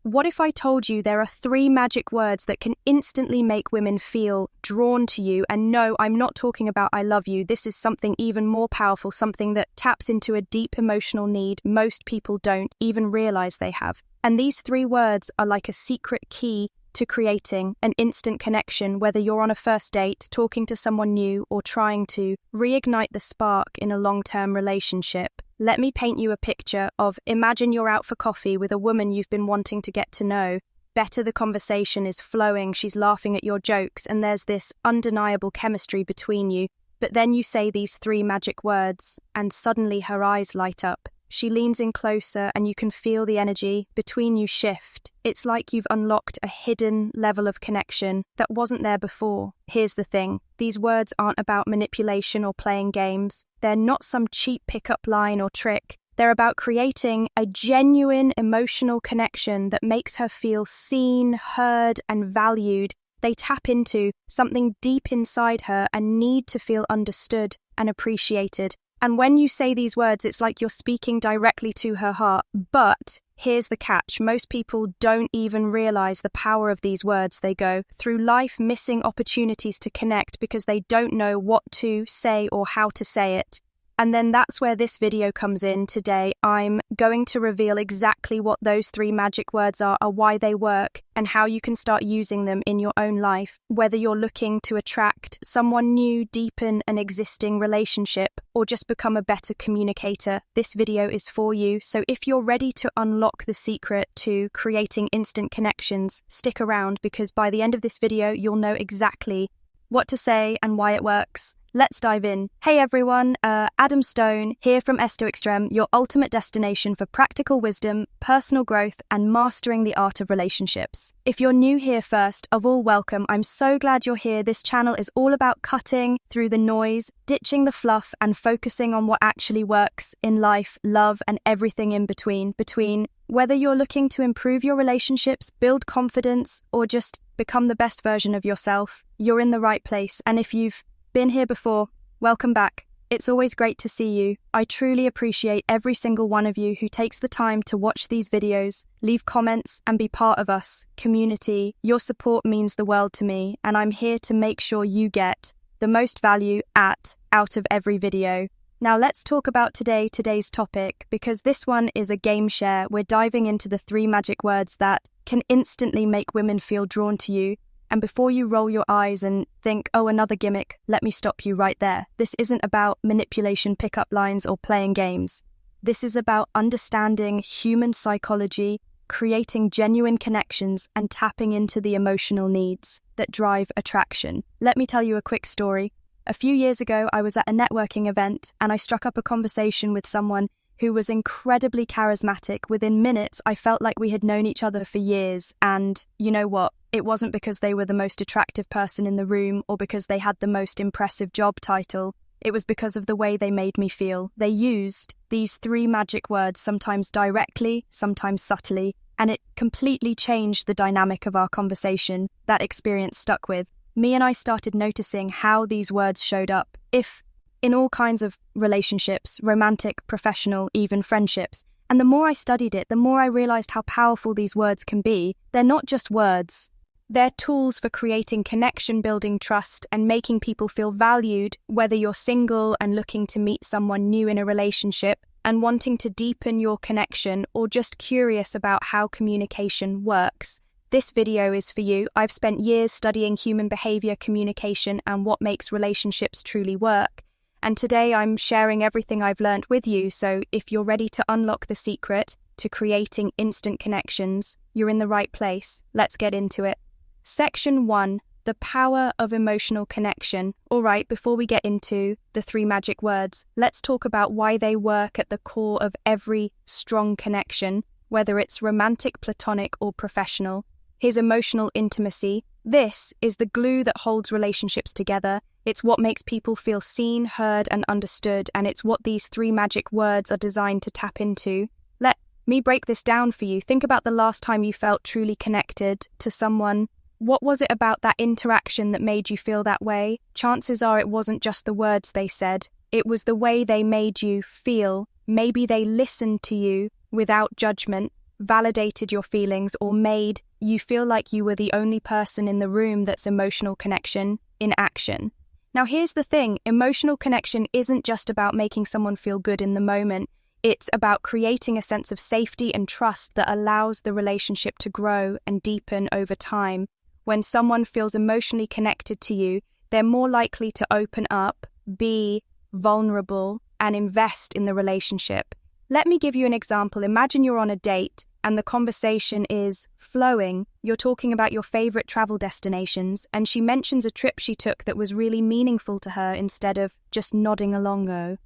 What if I told you there are 3 magic words that can instantly make women feel drawn to you? And no, I'm not talking about I love you. This is something even more powerful, something that taps into a deep emotional need most people don't even realize they have. And these 3 words are like a secret key to creating an instant connection, whether you're on a first date, talking to someone new, or trying to reignite the spark in a long-term relationship. Let me paint you a picture of, imagine you're out for coffee with a woman you've been wanting to get to know. Better, the conversation is flowing, she's laughing at your jokes, and there's this undeniable chemistry between you. But then you say these 3 magic words, and suddenly her eyes light up. She leans in closer, and you can feel the energy between you shift. It's like you've unlocked a hidden level of connection that wasn't there before. Here's the thing. These words aren't about manipulation or playing games. They're not some cheap pickup line or trick. They're about creating a genuine emotional connection that makes her feel seen, heard, and valued. They tap into something deep inside her, a need to feel understood and appreciated. And when you say these words, it's like you're speaking directly to her heart. But here's the catch. Most people don't even realize the power of these words. They go through life missing opportunities to connect because they don't know what to say or how to say it. And then that's where this video comes in. Today, I'm going to reveal exactly what those 3 magic words are why they work, and how you can start using them in your own life. Whether you're looking to attract someone new, deepen an existing relationship, or just become a better communicator, this video is for you. So if you're ready to unlock the secret to creating instant connections, stick around, because by the end of this video, you'll know exactly what to say and why it works. Let's dive in. Hey everyone, Adam Stone here from Esto Extreme, your ultimate destination for practical wisdom, personal growth, and mastering the art of relationships. If you're new here, first of all, welcome. I'm so glad you're here. This channel is all about cutting through the noise, ditching the fluff, and focusing on what actually works in life, love, and everything in between. Whether you're looking to improve your relationships, build confidence, or just become the best version of yourself, you're in the right place. And if you've been here before, welcome back. It's always great to see you. I truly appreciate every single one of you who takes the time to watch these videos, leave comments, and be part of us, community. Your support means the world to me, and I'm here to make sure you get the most value out of every video. Now let's talk about today's topic, because this one is a game share. We're diving into the 3 magic words that can instantly make women feel drawn to you. And before you roll your eyes and think, oh, another gimmick, let me stop you right there. This isn't about manipulation, pickup lines, or playing games. This is about understanding human psychology, creating genuine connections, and tapping into the emotional needs that drive attraction. Let me tell you a quick story. A few years ago, I was at a networking event, and I struck up a conversation with someone who was incredibly charismatic. Within minutes, I felt like we had known each other for years. And you know what? It wasn't because they were the most attractive person in the room or because they had the most impressive job title. It was because of the way they made me feel. They used these 3 magic words, sometimes directly, sometimes subtly, and it completely changed the dynamic of our conversation. That experience stuck with me, and I started noticing how these words showed up. In all kinds of relationships, romantic, professional, even friendships. And the more I studied it, the more I realized how powerful these words can be. They're not just words. They're tools for creating connection, building trust, and making people feel valued, whether you're single and looking to meet someone new in a relationship and wanting to deepen your connection, or just curious about how communication works. This video is for you. I've spent years studying human behavior, communication, and what makes relationships truly work. And today I'm sharing everything I've learned with you, so if you're ready to unlock the secret to creating instant connections, you're in the right place. Let's get into it. Section 1, the power of emotional connection. All right, before we get into the 3 magic words, let's talk about why they work at the core of every strong connection, whether it's romantic, platonic, or professional. Here's emotional intimacy. This is the glue that holds relationships together. It's what makes people feel seen, heard, and understood, and it's what these 3 magic words are designed to tap into. Let me break this down for you. Think about the last time you felt truly connected to someone. What was it about that interaction that made you feel that way? Chances are it wasn't just the words they said. It was the way they made you feel. Maybe they listened to you without judgment. validated your feelings, or made you feel like you were the only person in the room. That's emotional connection in action. Now, here's the thing. Emotional connection isn't just about making someone feel good in the moment. It's about creating a sense of safety and trust that allows the relationship to grow and deepen over time. When someone feels emotionally connected to you, they're more likely to open up, be vulnerable, and invest in the relationship. Let me give you an example. Imagine you're on a date and the conversation is flowing. You're talking about your favorite travel destinations, and she mentions a trip she took that was really meaningful to her instead of just nodding along.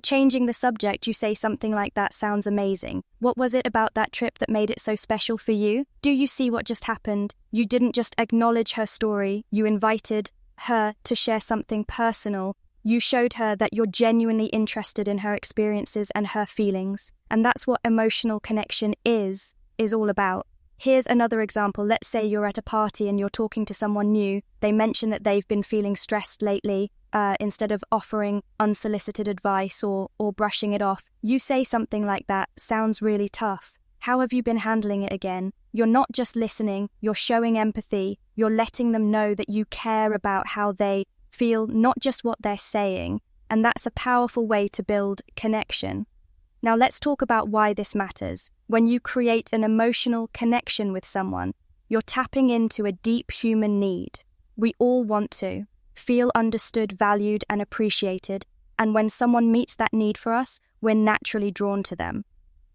Changing the subject, you say something like, "That sounds amazing. What was it about that trip that made it so special for you?" Do you see what just happened? You didn't just acknowledge her story, you invited her to share something personal. You showed her that you're genuinely interested in her experiences and her feelings. And that's what emotional connection is all about. Here's another example. Let's say you're at a party and you're talking to someone new. They mention that they've been feeling stressed lately. Instead of offering unsolicited advice or brushing it off, you say something like, "That sounds really tough. How have you been handling it again?" You're not just listening, you're showing empathy. You're letting them know that you care about how they feel, not just what they're saying. And that's a powerful way to build connection. Now let's talk about why this matters. When you create an emotional connection with someone, you're tapping into a deep human need. We all want to feel understood, valued, and appreciated. And when someone meets that need for us, we're naturally drawn to them.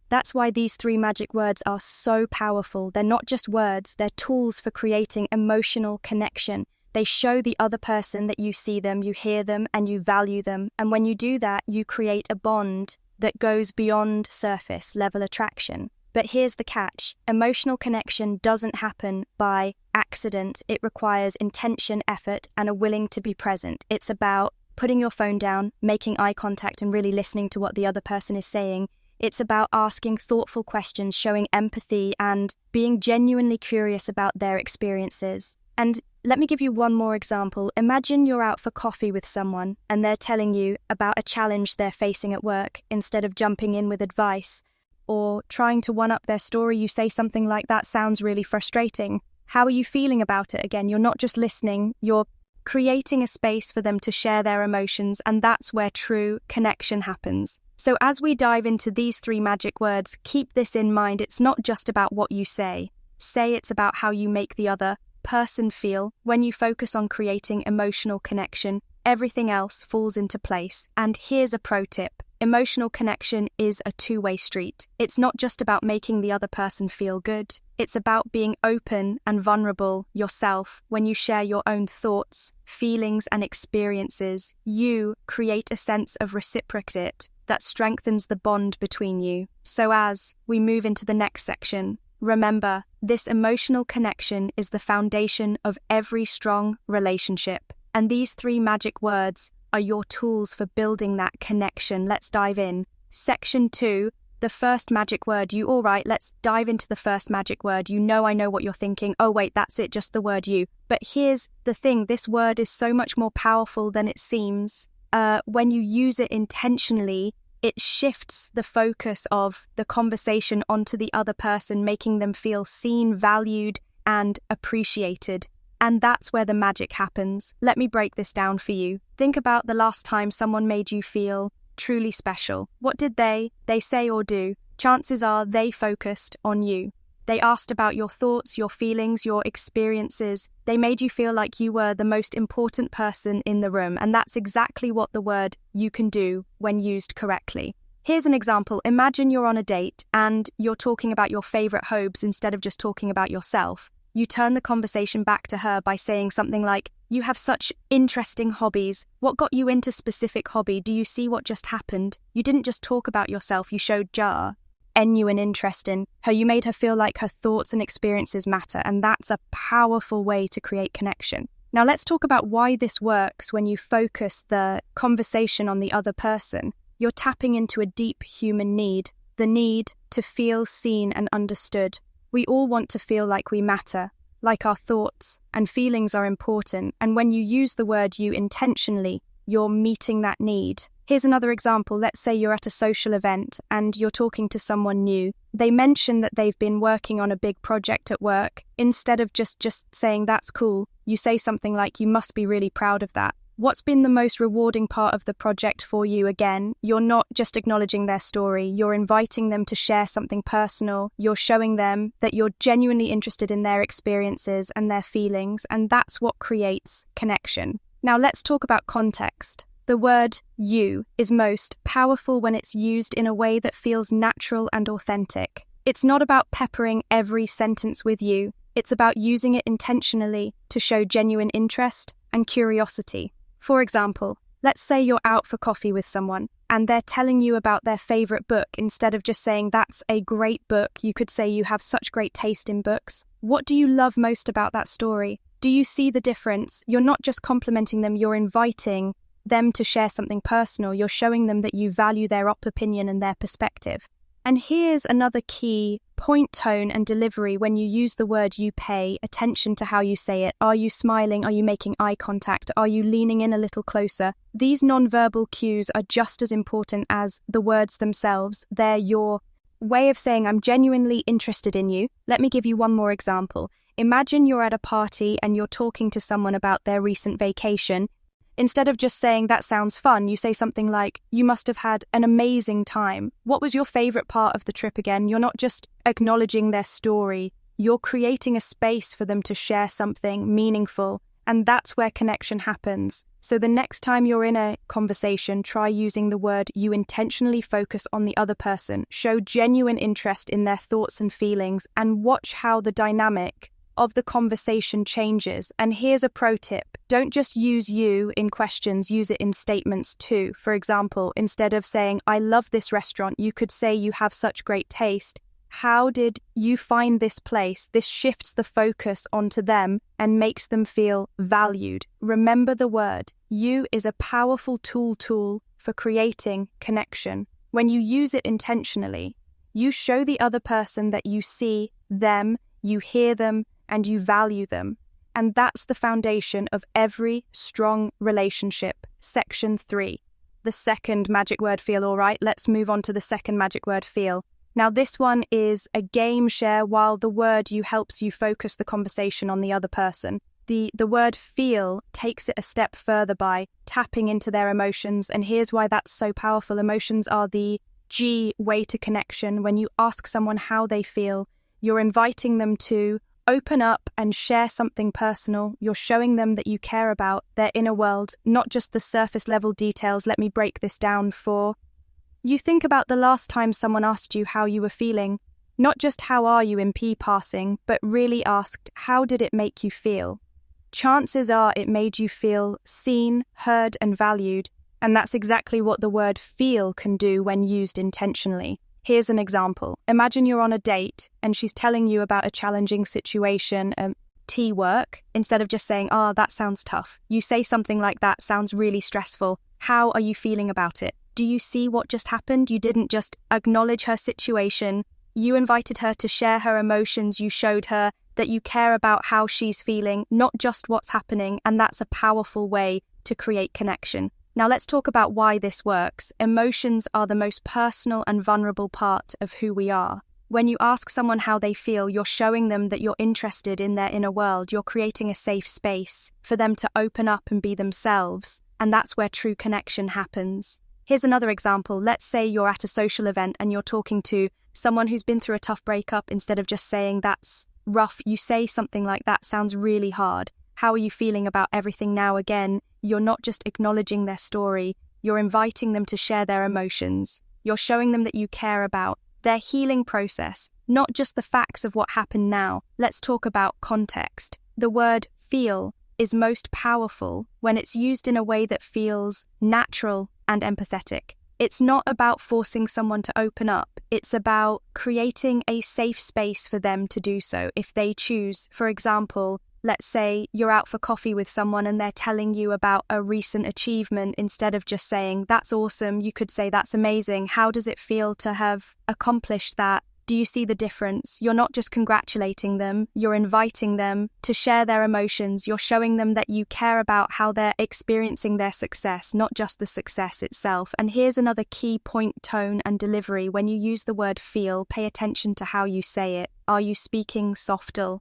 That's why these 3 magic words are so powerful. They're not just words, they're tools for creating emotional connection. They show the other person that you see them, you hear them, and you value them. And when you do that, you create a bond that goes beyond surface level attraction. But here's the catch. Emotional connection doesn't happen by accident. It requires intention, effort, and a willing to be present. It's about putting your phone down, making eye contact, and really listening to what the other person is saying. It's about asking thoughtful questions, showing empathy, and being genuinely curious about their experiences. And let me give you one more example. Imagine you're out for coffee with someone and they're telling you about a challenge they're facing at work. Instead of jumping in with advice or trying to one-up their story, you say something like, "That sounds really frustrating. How are you feeling about it?" Again, you're not just listening, you're creating a space for them to share their emotions, and that's where true connection happens. So as we dive into these 3 magic words, keep this in mind. It's not just about what you say. It's about how you make the other person feel. When you focus on creating emotional connection, everything else falls into place. And here's a pro tip. Emotional connection is a two-way street. It's not just about making the other person feel good. It's about being open and vulnerable yourself. When you share your own thoughts, feelings, and experiences, you create a sense of reciprocity that strengthens the bond between you. So as we move into the next section, remember, this emotional connection is the foundation of every strong relationship. And these 3 magic words are your tools for building that connection. Let's dive in. Section 2, the first magic word. All right, let's dive into the first magic word. I know what you're thinking. Oh wait, that's it, just the word "you." But here's the thing, this word is so much more powerful than it seems. When you use it intentionally, it shifts the focus of the conversation onto the other person, making them feel seen, valued, and appreciated. And that's where the magic happens. Let me break this down for you. Think about the last time someone made you feel truly special. What did they say or do? Chances are they focused on you. They asked about your thoughts, your feelings, your experiences. They made you feel like you were the most important person in the room. And that's exactly what the word "you" can do when used correctly. Here's an example. Imagine you're on a date and you're talking about your favorite hobbies instead of just talking about yourself. You turn the conversation back to her by saying something like, "You have such interesting hobbies. What got you into specific hobby? Do you see what just happened? You didn't just talk about yourself, you showed genuine interest in her. You made her feel like her thoughts and experiences matter, and that's a powerful way to create connection." Now let's talk about why this works when you focus the conversation on the other person. You're tapping into a deep human need, the need to feel seen and understood. We all want to feel like we matter, like our thoughts and feelings are important, and when you use the word "you" intentionally, you're meeting that need. Here's another example. Let's say you're at a social event and you're talking to someone new. They mention that they've been working on a big project at work. Instead of just saying, that's cool, you say something like, you must be really proud of that. What's been the most rewarding part of the project for you? Again, you're not just acknowledging their story, you're inviting them to share something personal, you're showing them that you're genuinely interested in their experiences and their feelings, and that's what creates connection. Now let's talk about context. The word you is most powerful when it's used in a way that feels natural and authentic. It's not about peppering every sentence with you, it's about using it intentionally to show genuine interest and curiosity. For example, let's say you're out for coffee with someone and they're telling you about their favorite book. Instead of just saying, that's a great book, you could say, you have such great taste in books. What do you love most about that story? Do you see the difference? You're not just complimenting them, you're inviting them to share something personal. You're showing them that you value their opinion and their perspective. And here's another key point: tone and delivery. When you use the word you, pay attention to how you say it. Are you smiling? Are you making eye contact? Are you leaning in a little closer? These nonverbal cues are just as important as the words themselves. They're your way of saying, I'm genuinely interested in you. Let me give you one more example. Imagine you're at a party and you're talking to someone about their recent vacation. Instead of just saying, that sounds fun, you say something like, you must have had an amazing time. What was your favorite part of the trip again? You're not just acknowledging their story, you're creating a space for them to share something meaningful, and that's where connection happens. So the next time you're in a conversation, try using the word you intentionally. Focus on the other person, show genuine interest in their thoughts and feelings, and watch how the dynamic of the conversation changes. And here's a pro tip. Don't just use you in questions, use it in statements too. For example, instead of saying, I love this restaurant, you could say, you have such great taste. How did you find this place? This shifts the focus onto them and makes them feel valued. Remember, the word you is a powerful tool for creating connection. When you use it intentionally, you show the other person that you see them, you hear them, and you value them. And that's the foundation of every strong relationship. Section 3. The second magic word, feel. All right, let's move on to the second magic word, feel. Now this one is a game share, while the word you helps you focus the conversation on the other person. The word feel takes it a step further by tapping into their emotions, and here's why that's so powerful. Emotions are the way to connection. When you ask someone how they feel, you're inviting them to open up and share something personal. You're showing them that you care about their inner world, not just the surface level details. Let me break this down for you. Think about the last time someone asked you how you were feeling. Not just how are you in passing, but really asked, how did it make you feel? Chances are it made you feel seen, heard, and valued. And that's exactly what the word feel can do when used intentionally. Here's an example. Imagine you're on a date and she's telling you about a challenging situation, work. Instead of just saying, that sounds tough, you say something like, that sounds really stressful. How are you feeling about it? Do you see what just happened? You didn't just acknowledge her situation. You invited her to share her emotions. You showed her that you care about how she's feeling, not just what's happening. And that's a powerful way to create connection. Now let's talk about why this works. Emotions are the most personal and vulnerable part of who we are. When you ask someone how they feel, you're showing them that you're interested in their inner world. You're creating a safe space for them to open up and be themselves. And that's where true connection happens. Here's another example. Let's say you're at a social event and you're talking to someone who's been through a tough breakup. Instead of just saying, that's rough, you say something like, that sounds really hard. How are you feeling about everything now? Again, you're not just acknowledging their story, you're inviting them to share their emotions. You're showing them that you care about their healing process, not just the facts of what happened now. Let's talk about context. The word feel is most powerful when it's used in a way that feels natural and empathetic. It's not about forcing someone to open up. It's about creating a safe space for them to do so if they choose. For example, let's say you're out for coffee with someone and they're telling you about a recent achievement. Instead of just saying, that's awesome, you could say, that's amazing. How does it feel to have accomplished that? Do you see the difference? You're not just congratulating them, you're inviting them to share their emotions. You're showing them that you care about how they're experiencing their success, not just the success itself. And here's another key point: tone and delivery. When you use the word feel, pay attention to how you say it. Are you speaking softer?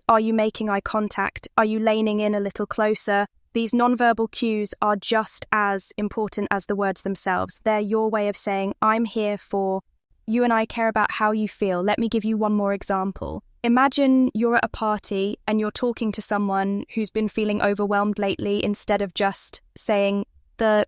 Are you making eye contact? Are you leaning in a little closer? These nonverbal cues are just as important as the words themselves. They're your way of saying, I'm here for you and I care about how you feel. Let me give you one more example. Imagine you're at a party and you're talking to someone who's been feeling overwhelmed lately. Instead of just saying, that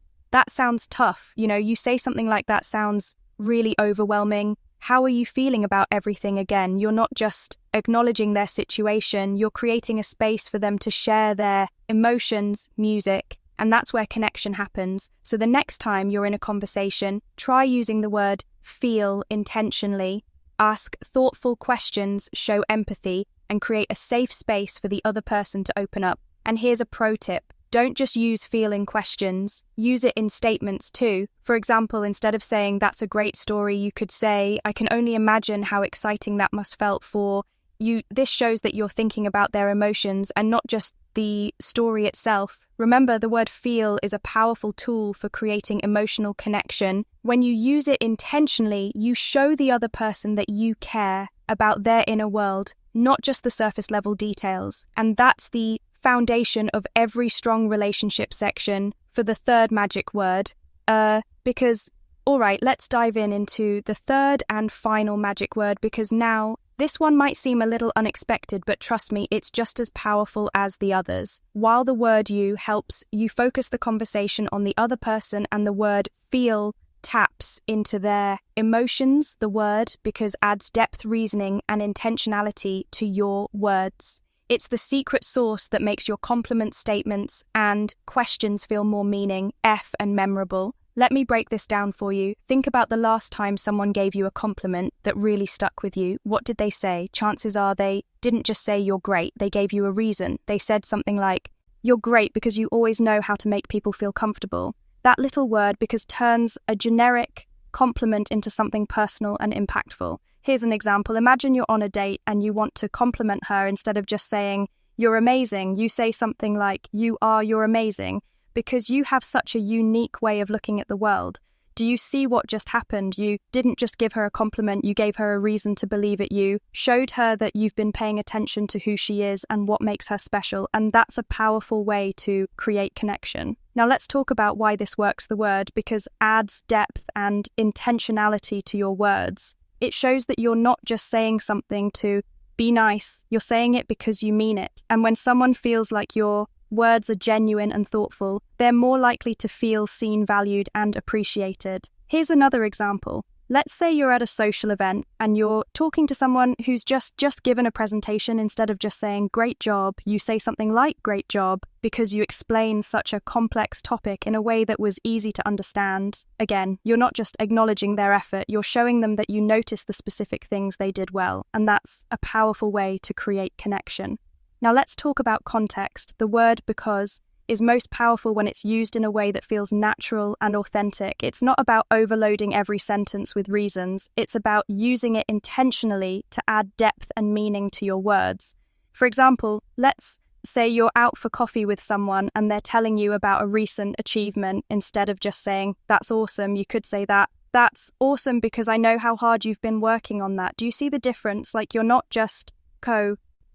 sounds tough. You say something like, that sounds really overwhelming. How are you feeling about everything? Again, you're not just acknowledging their situation, you're creating a space for them to share their emotions, music, and that's where connection happens. So the next time you're in a conversation, try using the word feel intentionally, ask thoughtful questions, show empathy, and create a safe space for the other person to open up. And here's a pro tip. Don't just use feel in questions, use it in statements too. For example, instead of saying, that's a great story, you could say, I can only imagine how exciting that must felt for you. This shows that you're thinking about their emotions and not just the story itself. Remember, the word feel is a powerful tool for creating emotional connection. When you use it intentionally, you show the other person that you care about their inner world, not just the surface level details. And that's the foundation of every strong relationship section for the third magic word. All right, let's dive into the third and final magic word, because now this one might seem a little unexpected, but trust me, it's just as powerful as the others. While the word you helps you focus the conversation on the other person, and the word feel taps into their emotions, the word because adds depth, reasoning, and intentionality to your words. It's the secret sauce that makes your compliment statements and questions feel more meaning, and memorable. Let me break this down for you. Think about the last time someone gave you a compliment that really stuck with you. What did they say? Chances are they didn't just say you're great, they gave you a reason. They said something like, you're great because you always know how to make people feel comfortable. That little word because turns a generic compliment into something personal and impactful. Here's an example. Imagine you're on a date and you want to compliment her. Instead of just saying, you're amazing, you say something like, you're amazing, because you have such a unique way of looking at the world. Do you see what just happened? You didn't just give her a compliment, you gave her a reason to believe it. You showed her that you've been paying attention to who she is and what makes her special, and that's a powerful way to create connection. Now let's talk about why this works, the word, because adds depth and intentionality to your words. It shows that you're not just saying something to be nice, you're saying it because you mean it. And when someone feels like your words are genuine and thoughtful, they're more likely to feel seen, valued, and appreciated. Here's another example. Let's say you're at a social event and you're talking to someone who's just given a presentation. Instead of just saying, great job, you say something like, great job, because you explain such a complex topic in a way that was easy to understand. Again, you're not just acknowledging their effort, you're showing them that you notice the specific things they did well. And that's a powerful way to create connection. Now let's talk about context. The word because is most powerful when it's used in a way that feels natural and authentic. It's not about overloading every sentence with reasons. It's about using it intentionally to add depth and meaning to your words. For example, let's say you're out for coffee with someone and they're telling you about a recent achievement. Instead of just saying, that's awesome, you could say that's awesome because I know how hard you've been working on that. Do you see the difference? Like, you're not just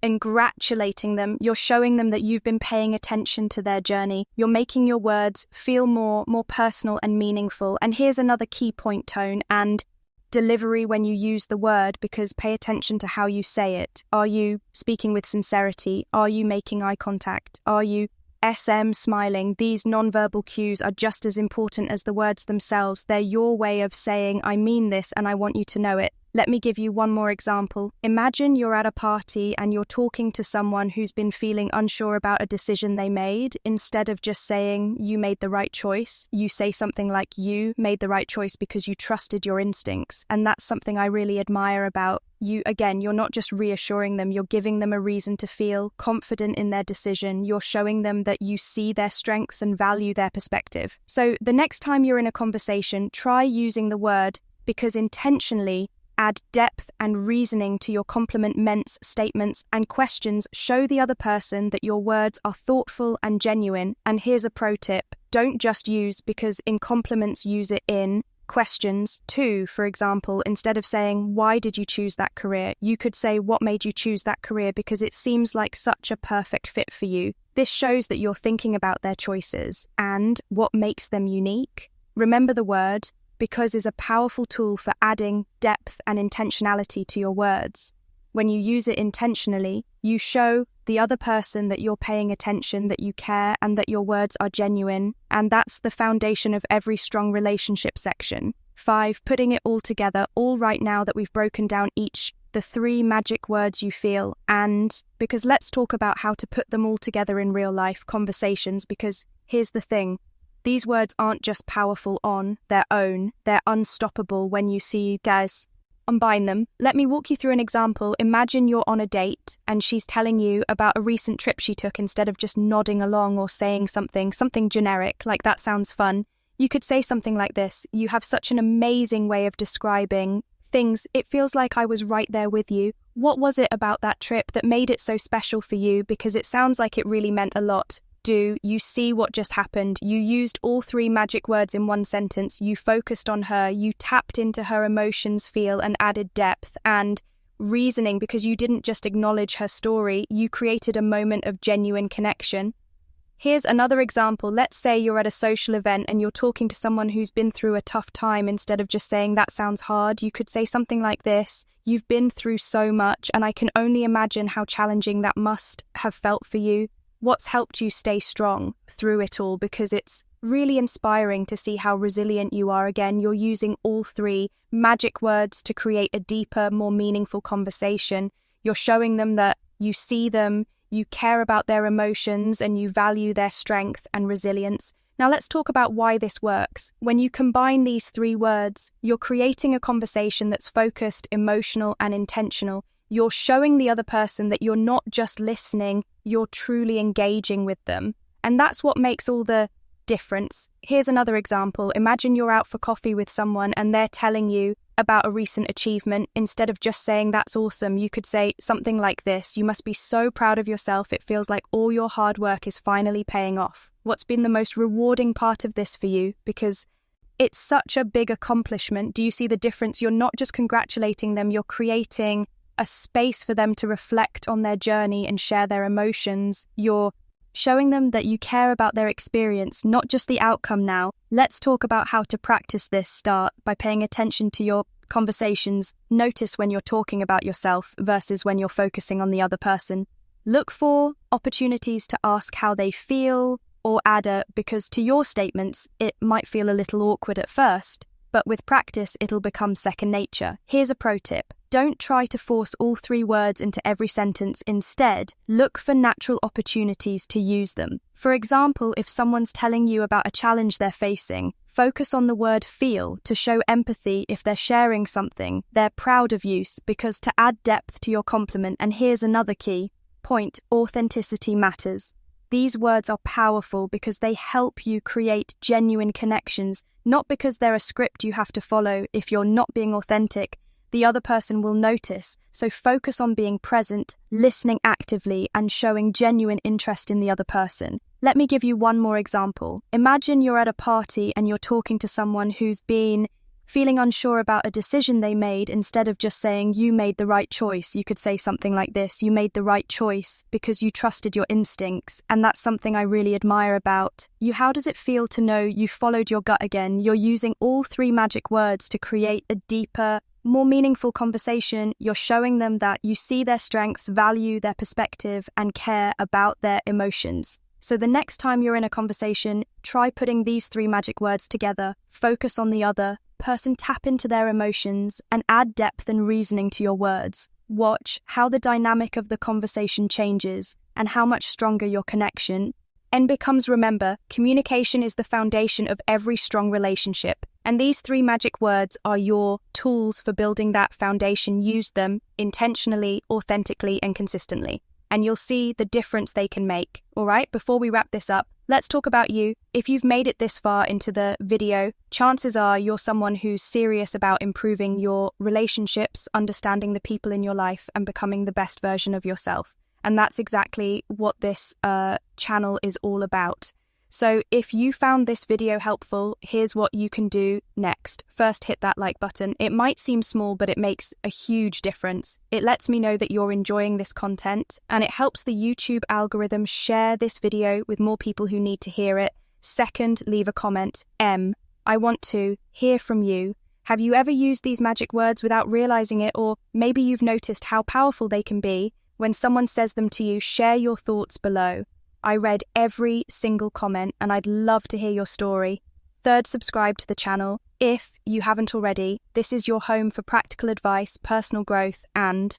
congratulating them, you're showing them that you've been paying attention to their journey. You're making your words feel more personal and meaningful. And here's another key point: tone and delivery when you use the word, because pay attention to how you say it. Are you speaking with sincerity? Are you making eye contact? Are you smiling? These nonverbal cues are just as important as the words themselves. They're your way of saying, I mean this and I want you to know it. Let me give you one more example. Imagine you're at a party and you're talking to someone who's been feeling unsure about a decision they made. Instead of just saying, you made the right choice, you say something like, you made the right choice because you trusted your instincts. And that's something I really admire about you. Again, you're not just reassuring them, you're giving them a reason to feel confident in their decision. You're showing them that you see their strengths and value their perspective. So the next time you're in a conversation, try using the word because intentionally, Add depth and reasoning to your compliments, statements, and questions. Show the other person that your words are thoughtful and genuine. And here's a pro tip. Don't just use because in compliments, use it in questions too. For example, instead of saying, "Why did you choose that career?" you could say, "What made you choose that career? Because it seems like such a perfect fit for you." This shows that you're thinking about their choices and what makes them unique. Remember the word because is a powerful tool for adding depth and intentionality to your words. When you use it intentionally, you show the other person that you're paying attention, that you care, and that your words are genuine. And that's the foundation of every strong relationship section. 5, putting it all together, all right now that we've broken down the 3 magic words you feel, and because let's talk about how to put them all together in real life conversations, because here's the thing. These words aren't just powerful on their own, they're unstoppable when you see guys combine them. Let me walk you through an example. Imagine you're on a date and she's telling you about a recent trip she took. Instead of just nodding along or saying something generic, like "That sounds fun," you could say something like this: "You have such an amazing way of describing things. It feels like I was right there with you. What was it about that trip that made it so special for you? Because it sounds like it really meant a lot." Do you see what just happened? You used all 3 magic words in one sentence. You focused on her, you tapped into her emotions, feel, and added depth and reasoning because you didn't just acknowledge her story, you created a moment of genuine connection. Here's another example. Let's say you're at a social event and you're talking to someone who's been through a tough time. Instead of just saying, "That sounds hard," you could say something like this: "You've been through so much, and I can only imagine how challenging that must have felt for you. What's helped you stay strong through it all?" Because it's really inspiring to see how resilient you are. Again, you're using all 3 magic words to create a deeper, more meaningful conversation. You're showing them that you see them, you care about their emotions, and you value their strength and resilience. Now let's talk about why this works. When you combine these 3 words, you're creating a conversation that's focused, emotional, and intentional. You're showing the other person that you're not just listening, you're truly engaging with them. And that's what makes all the difference. Here's another example. Imagine you're out for coffee with someone and they're telling you about a recent achievement. Instead of just saying, "That's awesome," you could say something like this: "You must be so proud of yourself. It feels like all your hard work is finally paying off. What's been the most rewarding part of this for you?" Because it's such a big accomplishment. Do you see the difference? You're not just congratulating them, you're creating a space for them to reflect on their journey and share their emotions. You're showing them that you care about their experience, not just the outcome. Now, let's talk about how to practice this. Start by paying attention to your conversations. Notice when you're talking about yourself versus when you're focusing on the other person. Look for opportunities to ask how they feel or add a because to your statements. It might feel a little awkward at first, but with practice, it'll become second nature. Here's a pro tip. Don't try to force all 3 words into every sentence. Instead, look for natural opportunities to use them. For example, if someone's telling you about a challenge they're facing, focus on the word "feel" to show empathy. If they're sharing something they're proud of, use because to add depth to your compliment. And here's another key point: authenticity matters. These words are powerful because they help you create genuine connections, not because they're a script you have to follow. If you're not being authentic, the other person will notice. So focus on being present, listening actively, and showing genuine interest in the other person. Let me give you one more example. Imagine you're at a party and you're talking to someone who's been feeling unsure about a decision they made. Instead of just saying, "You made the right choice," you could say something like this: "You made the right choice because you trusted your instincts, and that's something I really admire about you. How does it feel to know you followed your gut again?" You're using all 3 magic words to create a deeper, more meaningful conversation. You're showing them that you see their strengths, value their perspective, and care about their emotions. So the next time you're in a conversation, try putting these 3 magic words together. Focus on the other person, tap into their emotions, and add depth and reasoning to your words. Watch how the dynamic of the conversation changes and how much stronger your connection becomes. Remember, communication is the foundation of every strong relationship, and these 3 magic words are your tools for building that foundation. Use them intentionally, authentically, and consistently, and you'll see the difference they can make. All right, before we wrap this up, Let's talk about you. If you've made it this far into the video, chances are you're someone who's serious about improving your relationships, understanding the people in your life, and becoming the best version of yourself. And that's exactly what this channel is all about. So if you found this video helpful, here's what you can do next. First, hit that like button. It might seem small, but it makes a huge difference. It lets me know that you're enjoying this content, and it helps the YouTube algorithm share this video with more people who need to hear it. Second, leave a comment. I want to hear from you. Have you ever used these magic words without realizing it, or maybe you've noticed how powerful they can be? When someone says them to you, share your thoughts below. I read every single comment, and I'd love to hear your story. Third, subscribe to the channel. If you haven't already, this is your home for practical advice, personal growth, and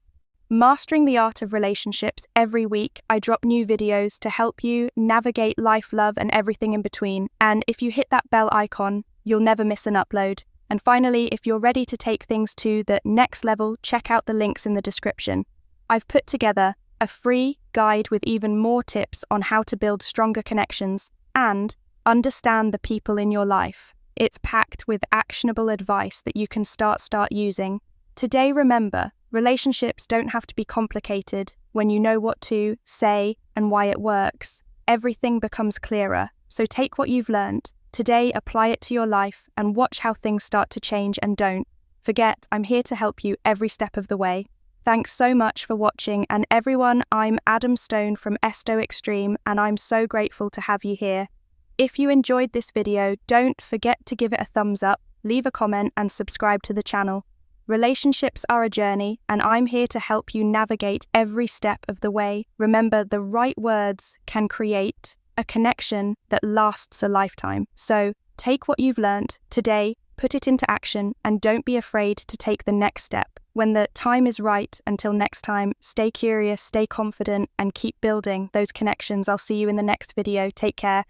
mastering the art of relationships. Every week, I drop new videos to help you navigate life, love, and everything in between. And if you hit that bell icon, you'll never miss an upload. And finally, if you're ready to take things to the next level, check out the links in the description. I've put together a free guide with even more tips on how to build stronger connections and understand the people in your life. It's packed with actionable advice that you can start using. Today, remember, relationships don't have to be complicated. When you know what to say and why it works, everything becomes clearer. So take what you've learned today, apply it to your life, and watch how things start to change. And don't forget, I'm here to help you every step of the way. Thanks so much for watching, and everyone, I'm Adam Stone from Esto Extreme, and I'm so grateful to have you here. If you enjoyed this video, don't forget to give it a thumbs up, leave a comment, and subscribe to the channel. Relationships are a journey, and I'm here to help you navigate every step of the way. Remember, the right words can create a connection that lasts a lifetime. So take what you've learned today, put it into action, and don't be afraid to take the next step. When the time is right, until next time, stay curious, stay confident, and keep building those connections. I'll see you in the next video. Take care.